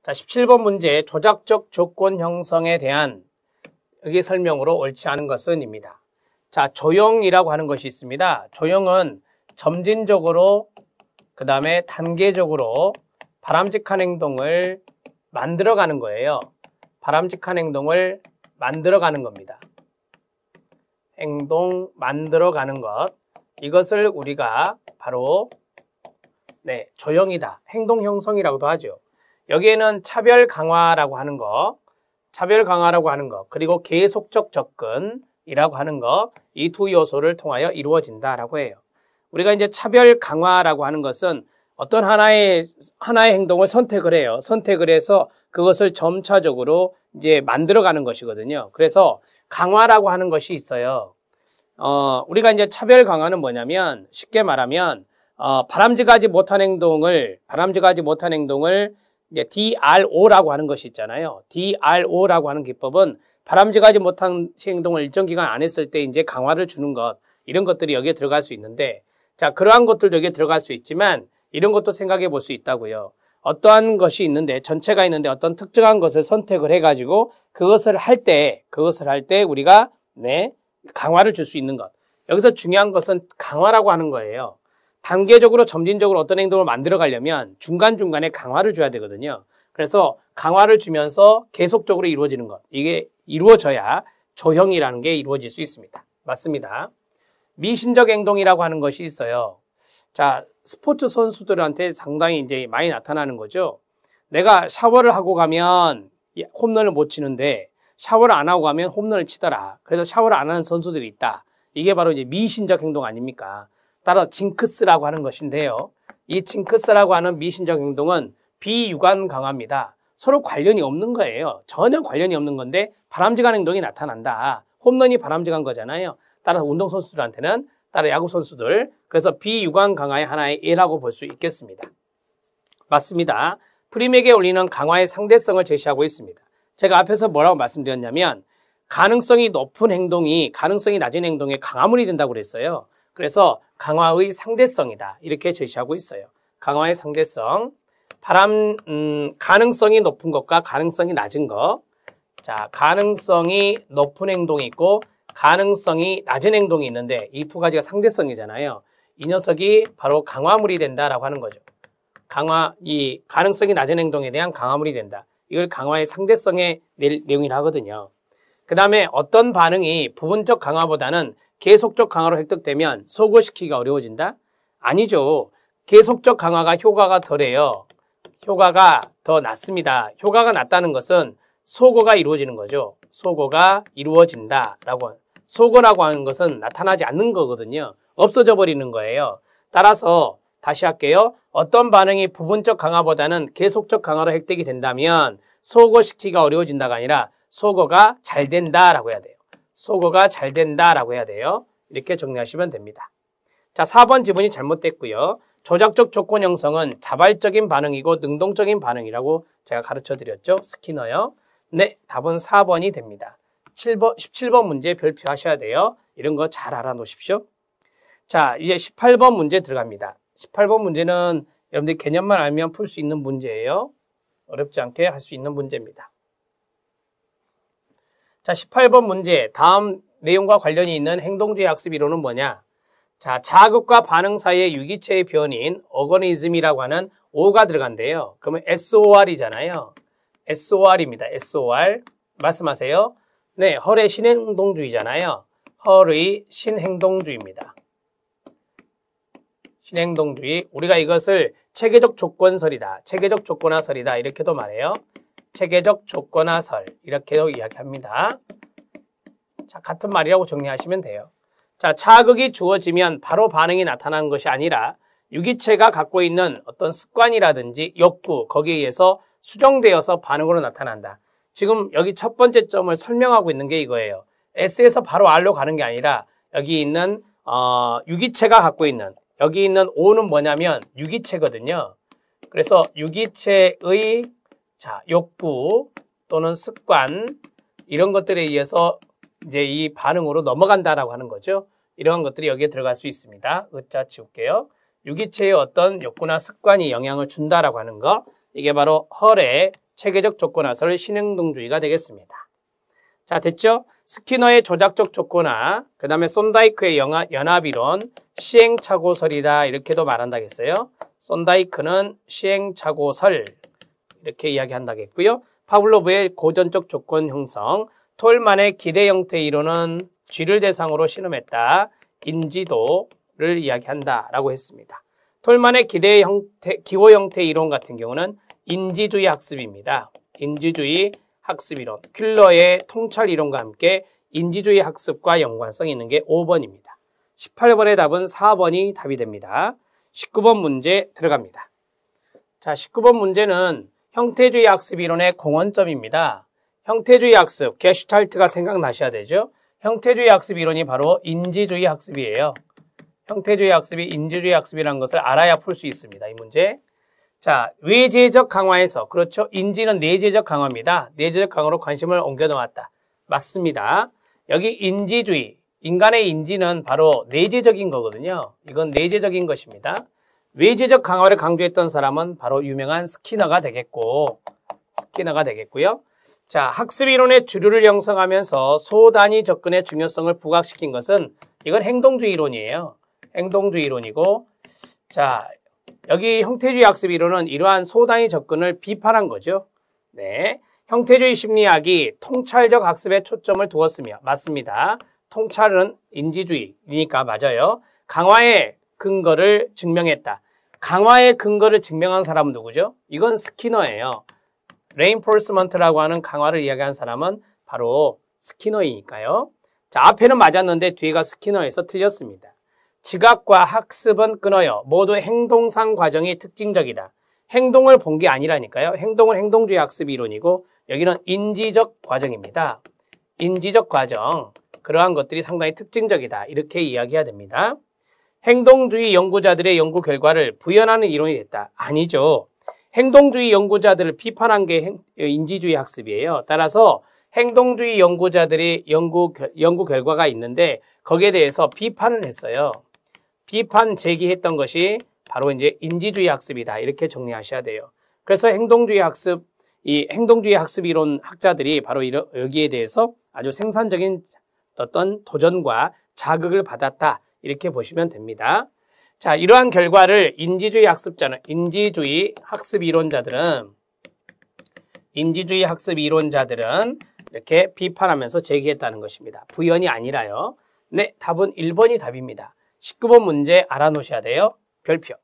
자, 17번 문제 조작적 조건 형성에 대한 여기 설명으로 옳지 않은 것은 입니다. 자, 조형이라고 하는 것이 있습니다. 조형은 점진적으로 그 다음에 단계적으로 바람직한 행동을 만들어가는 거예요. 바람직한 행동을 만들어가는 겁니다. 행동 만들어가는 것. 이것을 우리가 바로 조형이다. 행동 형성이라고도 하죠. 여기에는 차별 강화라고 하는 거, 그리고 계속적 접근이라고 하는 거, 이 두 요소를 통하여 이루어진다라고 해요. 우리가 이제 차별 강화라고 하는 것은 어떤 하나의 행동을 선택을 해요. 선택을 해서 그것을 점차적으로 이제 만들어가는 것이거든요. 그래서 강화라고 하는 것이 있어요. 우리가 이제 차별 강화는 뭐냐면 쉽게 말하면 바람직하지 못한 행동을 이제 DRO라고 하는 것이 있잖아요. DRO라고 하는 기법은 바람직하지 못한 행동을 일정 기간 안 했을 때 이제 강화를 주는 것, 이런 것들이 여기에 들어갈 수 있는데, 자, 그러한 것들도 여기에 들어갈 수 있지만 이런 것도 생각해 볼 수 있다고요. 어떠한 것이 있는데, 전체가 있는데 어떤 특정한 것을 선택을 해가지고 그것을 할 때 우리가 강화를 줄 수 있는 것. 여기서 중요한 것은 강화라고 하는 거예요. 단계적으로 점진적으로 어떤 행동을 만들어 가려면 중간중간에 강화를 줘야 되거든요. 그래서 강화를 주면서 계속적으로 이루어지는 것. 이게 이루어져야 조형이라는 게 이루어질 수 있습니다. 맞습니다. 미신적 행동이라고 하는 것이 있어요. 자, 스포츠 선수들한테 상당히 이제 많이 나타나는 거죠. 내가 샤워를 하고 가면 홈런을 못 치는데 샤워를 안 하고 가면 홈런을 치더라. 그래서 샤워를 안 하는 선수들이 있다. 이게 바로 이제 미신적 행동 아닙니까? 따라서 징크스라고 하는 것인데요. 이 징크스라고 하는 미신적 행동은 비유관 강화입니다. 서로 관련이 없는 거예요. 전혀 관련이 없는 건데 바람직한 행동이 나타난다. 홈런이 바람직한 거잖아요. 따라서 운동선수들한테는, 따라 야구선수들, 그래서 비유관 강화의 하나의 예라고 볼 수 있겠습니다. 맞습니다. 프림에게 올리는 강화의 상대성을 제시하고 있습니다. 제가 앞에서 뭐라고 말씀드렸냐면 가능성이 높은 행동이 가능성이 낮은 행동의 강화물이 된다고 그랬어요. 그래서 강화의 상대성이다. 이렇게 제시하고 있어요. 강화의 상대성. 가능성이 높은 것과 가능성이 낮은 것. 자, 가능성이 높은 행동이 있고 가능성이 낮은 행동이 있는데 이 두 가지가 상대성이잖아요. 이 녀석이 바로 강화물이 된다라고 하는 거죠. 이 가능성이 낮은 행동에 대한 강화물이 된다. 이걸 강화의 상대성의 내용이라 하거든요. 그 다음에 어떤 반응이 부분적 강화보다는 계속적 강화로 획득되면 소거시키기가 어려워진다? 아니죠. 계속적 강화가 효과가 덜해요. 효과가 더 낮습니다. 효과가 낮다는 것은 소거가 이루어지는 거죠. 소거가 이루어진다라고. 소거라고 하는 것은 나타나지 않는 거거든요. 없어져 버리는 거예요. 따라서 다시 할게요. 어떤 반응이 부분적 강화보다는 계속적 강화로 획득이 된다면 소거시키기가 어려워진다가 아니라 소거가 잘 된다라고 해야 돼요. 소거가 잘 된다라고 해야 돼요. 이렇게 정리하시면 됩니다. 자, 4번 지문이 잘못됐고요. 조작적 조건 형성은 자발적인 반응이고 능동적인 반응이라고 제가 가르쳐 드렸죠. 스키너요. 네, 답은 4번이 됩니다. 17번 문제 별표하셔야 돼요. 이런 거 잘 알아놓으십시오. 자, 이제 18번 문제 들어갑니다. 18번 문제는 여러분들 개념만 알면 풀 수 있는 문제예요. 어렵지 않게 할 수 있는 문제입니다. 자, 18번 문제. 다음 내용과 관련이 있는 행동주의 학습 이론은 뭐냐? 자, 자극과 반응 사이의 유기체의 변인, 오거니즘이라고 하는 O가 들어간대요. 그러면 SOR이잖아요. SOR입니다. SOR. 말씀하세요. 네, 헐의 신행동주의잖아요. 헐의 신행동주의입니다. 신행동주의. 우리가 이것을 체계적 조건설이다. 체계적 조건화설이다. 이렇게도 말해요. 체계적 조건화설. 이렇게도 이야기합니다. 자, 같은 말이라고 정리하시면 돼요. 자, 자극이 주어지면 바로 반응이 나타나는 것이 아니라 유기체가 갖고 있는 어떤 습관이라든지 욕구, 거기에 의해서 수정되어서 반응으로 나타난다. 지금 여기 첫 번째 점을 설명하고 있는 게 이거예요. S에서 바로 R로 가는 게 아니라 여기 있는 유기체가 갖고 있는, 여기 있는 O는 뭐냐면 유기체거든요. 그래서 유기체의 욕구 또는 습관, 이런 것들에 의해서 이제 이 반응으로 넘어간다라고 하는 거죠. 이러한 것들이 여기에 들어갈 수 있습니다. 의자 지울게요. 유기체의 어떤 욕구나 습관이 영향을 준다라고 하는 거, 이게 바로 헐의 체계적 조건화설 신행동주의가 되겠습니다. 자, 됐죠? 스키너의 조작적 조건화, 그 다음에 손다이크의 연합이론, 시행착오설이다 이렇게도 말한다겠어요. 손다이크는 시행착오설 이렇게 이야기한다겠고요. 파블로브의 고전적 조건 형성, 톨만의 기대 형태 이론은 쥐를 대상으로 실험했다. 인지도를 이야기한다라고 했습니다. 톨만의 기호 형태 이론 같은 경우는 인지주의 학습입니다. 인지주의 학습 이론, 퀼러의 통찰 이론과 함께 인지주의 학습과 연관성이 있는 게 5번입니다. 18번의 답은 4번이 답이 됩니다. 19번 문제 들어갑니다. 자, 19번 문제는 형태주의 학습 이론의 공헌점입니다. 형태주의 학습, 게슈탈트가 생각나셔야 되죠. 형태주의 학습 이론이 바로 인지주의 학습이에요. 형태주의 학습이 인지주의 학습이라는 것을 알아야 풀 수 있습니다. 이 문제. 자, 외재적 강화에서, 그렇죠. 인지는 내재적 강화입니다. 내재적 강화로 관심을 옮겨 놓았다. 맞습니다. 여기 인지주의, 인간의 인지는 바로 내재적인 거거든요. 이건 내재적인 것입니다. 외재적 강화를 강조했던 사람은 바로 유명한 스키너가 되겠고요. 자, 학습 이론의 주류를 형성하면서 소단위 접근의 중요성을 부각시킨 것은 이건 행동주의 이론이에요. 행동주의 이론이고, 자, 여기 형태주의 학습 이론은 이러한 소단위 접근을 비판한 거죠. 네, 형태주의 심리학이 통찰적 학습에 초점을 두었으며 맞습니다. 통찰은 인지주의니까 맞아요. 강화의 근거를 증명했다. 강화의 근거를 증명한 사람은 누구죠? 이건 스키너예요. 레인포스먼트라고 하는 강화를 이야기한 사람은 바로 스키너이니까요. 자, 앞에는 맞았는데 뒤가 스키너에서 틀렸습니다. 지각과 학습은 끊어요. 모두 행동상 과정이 특징적이다. 행동을 본 게 아니라니까요. 행동은 행동주의 학습 이론이고 여기는 인지적 과정입니다. 인지적 과정, 그러한 것들이 상당히 특징적이다. 이렇게 이야기해야 됩니다. 행동주의 연구자들의 연구 결과를 부연하는 이론이 됐다. 아니죠. 행동주의 연구자들을 비판한 게 인지주의 학습이에요. 따라서 행동주의 연구자들의 연구 결과가 있는데 거기에 대해서 비판을 했어요. 비판 제기했던 것이 바로 이제 인지주의 학습이다. 이렇게 정리하셔야 돼요. 그래서 행동주의 학습 이론 학자들이 바로 여기에 대해서 아주 생산적인 어떤 도전과 자극을 받았다. 이렇게 보시면 됩니다. 자, 이러한 결과를 인지주의 학습 이론자들은 이렇게 비판하면서 제기했다는 것입니다. 부연이 아니라요. 네, 답은 1번이 답입니다. 19번 문제 알아놓으셔야 돼요. 별표.